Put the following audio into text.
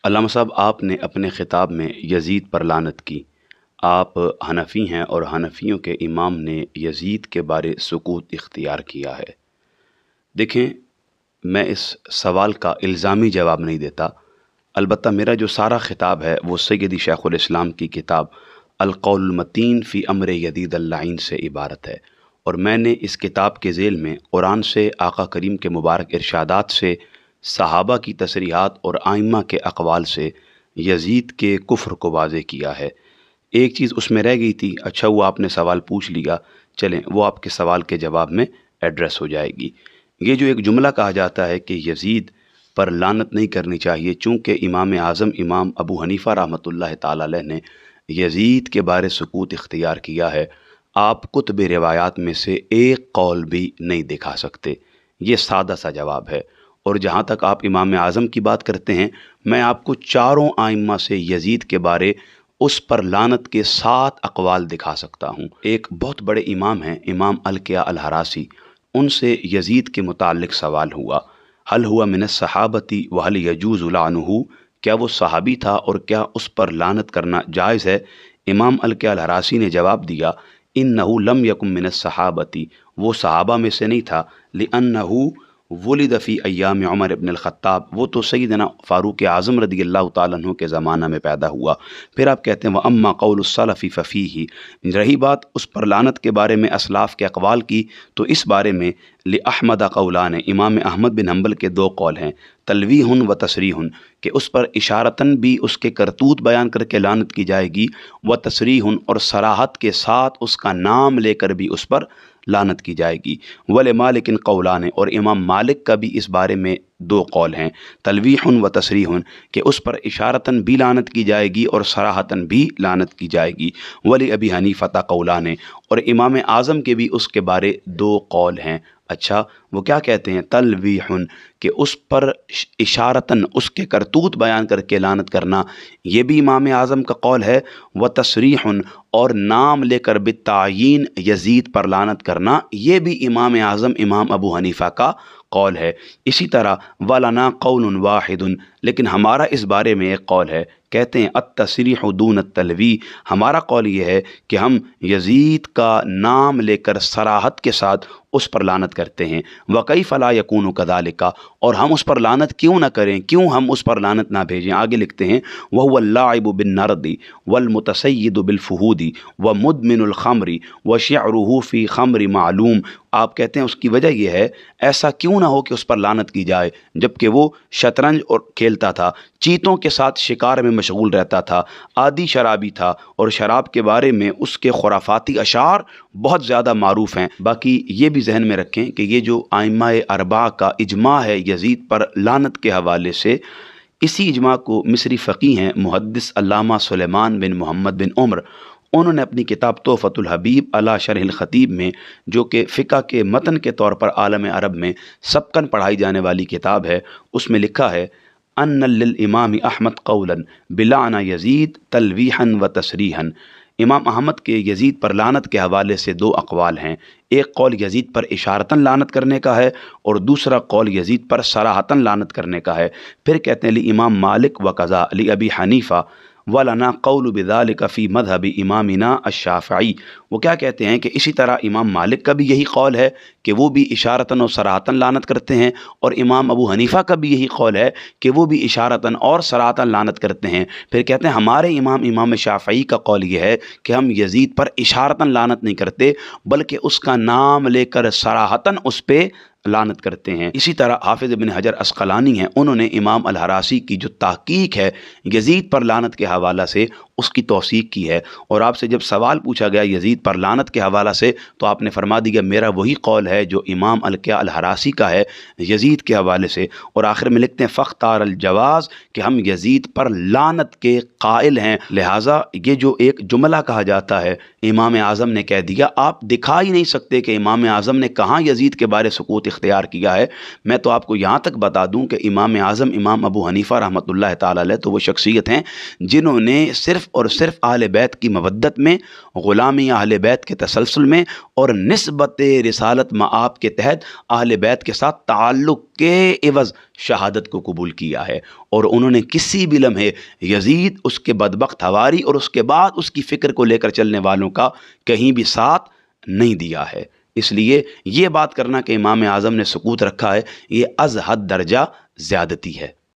علامہ صاحب، آپ نے اپنے خطاب میں یزید پر لعنت کی۔ آپ حنفی ہیں اور حنفیوں کے امام نے یزید کے بارے سکوت اختیار کیا ہے۔ دیکھیں، میں اس سوال کا الزامی جواب نہیں دیتا، البتہ میرا جو سارا خطاب ہے وہ سیدی شیخ الاسلام کی کتاب القول المتین فی امر یزید اللعین سے عبارت ہے، اور میں نے اس کتاب کے ذیل میں قرآن سے، آقا کریم کے مبارک ارشادات سے، صحابہ کی تصریحات اور ائمہ کے اقوال سے یزید کے کفر کو واضح کیا ہے۔ ایک چیز اس میں رہ گئی تھی، اچھا وہ آپ نے سوال پوچھ لیا، چلیں وہ آپ کے سوال کے جواب میں ایڈریس ہو جائے گی۔ یہ جو ایک جملہ کہا جاتا ہے کہ یزید پر لعنت نہیں کرنی چاہیے چونکہ امام اعظم امام ابو حنیفہ رحمۃ اللہ تعالی علیہ نے یزید کے بارے سکوت اختیار کیا ہے، آپ کتب روایات میں سے ایک قول بھی نہیں دکھا سکتے۔ یہ سادہ سا جواب ہے۔ اور جہاں تک آپ امام اعظم کی بات کرتے ہیں، میں آپ کو چاروں ائمہ سے یزید کے بارے اس پر لعنت کے 7 اقوال دکھا سکتا ہوں۔ ایک بہت بڑے امام ہیں، امام القیاء الحراسی، ان سے یزید کے متعلق سوال ہوا، حل ہوا من الصحابتی وحل یجوز لعنہ، کیا وہ صحابی تھا اور کیا اس پر لعنت کرنا جائز ہے؟ امام القیاء الحراسی نے جواب دیا، انہ لم یکن من الصحابتی، وہ صحابہ میں سے نہیں تھا، لانہ ولد فی ایام عمر ابن الخطاب، وہ تو سیدنا فاروق اعظم رضی اللہ تعالیٰ عنہ کے زمانہ میں پیدا ہوا۔ پھر آپ کہتے ہیں وَأَمَّا قَوْلُ السَّلَفِ فَفِيهِ، رہی بات اس پر لعنت کے بارے میں اسلاف کے اقوال کی، تو اس بارے میں لأحمد قولان، امام احمد بن حنبل کے 2 قول ہیں، تلویح و تصریح، کہ اس پر اشارتاً بھی اس کے کرتوت بیان کر کے لعنت کی جائے گی، و تصریح، اور صراحت کے ساتھ اس کا نام لے کر بھی اس پر لعنت کی جائے گی، ولمالک قولان، اور امام مالک کا بھی اس بارے میں 2 قول ہیں، تلویح و تصریح، کہ اس پر اشارتاً بھی لعنت کی جائے گی اور صراحتاً بھی لعنت کی جائے گی، ولی ابی حنیفہ قولان، اور امام اعظم کے بھی اس کے بارے 2 قول ہیں۔ اچھا وہ کیا کہتے ہیں؟ تلویح، کہ اس پر اشارتاً اس کے کرتوت بیان کر کے لعنت کرنا، یہ بھی امام اعظم کا قول ہے، و تصریح، اور نام لے کر بالتعیین یزید پر لعنت کرنا، یہ بھی امام اعظم امام ابو حنیفہ کا قول ہے۔ اسی طرح وَلَنَا قَوْلٌ وَاحِدٌ، لیکن ہمارا اس بارے میں ایک قول ہے، کہتے ہیں التصریح دون التلویح، ہمارا قول یہ ہے کہ ہم یزید کا نام لے کر صراحت کے ساتھ اس پر لعنت کرتے ہیں، وَكَيْفَ لَا يَكُونُ كَذَلِكَ، اور ہم اس پر لعنت کیوں نہ کریں، کیوں ہم اس پر لعنت نہ بھیجیں؟ آگے لکھتے ہیں وَهُوَ اللَّاعِبُ بِالنَّرْدِ وَالْمُتَسَيِّدُ بِالْفُحُودِ وَمُدْمِنُ الْخَمْرِ وَشِعْرُهُ فِي خَمْرِ معلوم، آپ کہتے ہیں اس کی وجہ یہ ہے، ایسا کیوں نہ ہو کہ اس پر لعنت کی جائے جبکہ وہ شطرنج اور کھیلتا تھا، چیتوں کے ساتھ شکار میں مشغول رہتا تھا، عادی شرابی تھا، اور شراب کے بارے میں اس کے خرافاتی اشعار بہت زیادہ معروف ہیں۔ باقی یہ بھی ذہن میں رکھیں کہ یہ جو ائمہ اربعہ کا اجماع ہے یزید پر لعنت کے حوالے سے، اسی اجماع کو مصری فقیہ ہیں محدث علامہ سلیمان بن محمد بن عمر، انہوں نے اپنی کتاب تحفۃ الحبیب علی شرح الخطیب میں، جو کہ فقہ کے متن کے طور پر عالم عرب میں سبقاً پڑھائی جانے والی کتاب ہے، اس میں لکھا ہے ان للامام احمد قولا بلعن یزید تلویحا و تصریحا، امام احمد کے یزید پر لعنت کے حوالے سے 2 اقوال ہیں، ایک قول یزید پر اشارتاً لعنت کرنے کا ہے اور دوسرا قول یزید پر صراحتاً لعنت کرنے کا ہے۔ پھر کہتے ہیں امام مالک و قضا ابی حنیفہ وَلَنَا قَوْلُ بِذَلِكَ فِي مَذْهَبِ إِمَامِنَا الشَّافِعِي، وہ کیا کہتے ہیں کہ اسی طرح امام مالک کا بھی یہی قول ہے کہ وہ بھی اشارتاً اور صراحتاً لعنت کرتے ہیں، اور امام ابو حنیفہ کا بھی یہی قول ہے کہ وہ بھی اشارتاً اور صراحتاً لعنت کرتے ہیں۔ پھر کہتے ہیں ہمارے امام شافعی کا قول یہ ہے کہ ہم یزید پر اشارتاً لعنت نہیں کرتے بلکہ اس کا نام لے کر صراحتاً اس پہ لعنت کرتے ہیں۔ اسی طرح حافظ ابن حجر عسقلانی ہیں، انہوں نے امام الحراسی کی جو تحقیق ہے یزید پر لعنت کے حوالہ سے، اس کی توثیق کی ہے، اور آپ سے جب سوال پوچھا گیا یزید پر لعنت کے حوالہ سے تو آپ نے فرما دیا میرا وہی قول ہے جو امام القیاء الحراسی کا ہے یزید کے حوالے سے، اور آخر میں لکھتے ہیں فاختار الجواز، کہ ہم یزید پر لعنت کے قائل ہیں، لہٰذا یہ جو ایک جملہ کہا جاتا ہے امام اعظم نے کہہ دیا، آپ دکھا ہی نہیں سکتے کہ امام اعظم نے کہاں یزید کے بارے سکوت اختیار کیا ہے۔ میں تو آپ کو یہاں تک بتا دوں کہ امام اعظم امام ابو حنیفہ رحمۃ اللہ تعالی علیہ تو وہ شخصیت ہیں جنہوں نے صرف صرف اور صرف اہل بیت کی مودت میں، غلامی اہل بیت کے تسلسل میں، اور نسبت رسالت مآب کے تحت اہل بیت کے ساتھ تعلق کے عوض شہادت کو قبول کیا ہے، اور انہوں نے کسی بھی لمحے یزید، اس کے بدبخت حواری اور اس کے بعد اس کی فکر کو لے کر چلنے والوں کا کہیں بھی ساتھ نہیں دیا ہے۔ اس لیے یہ بات کرنا کہ امام اعظم نے سکوت رکھا ہے، یہ از حد درجہ زیادتی ہے۔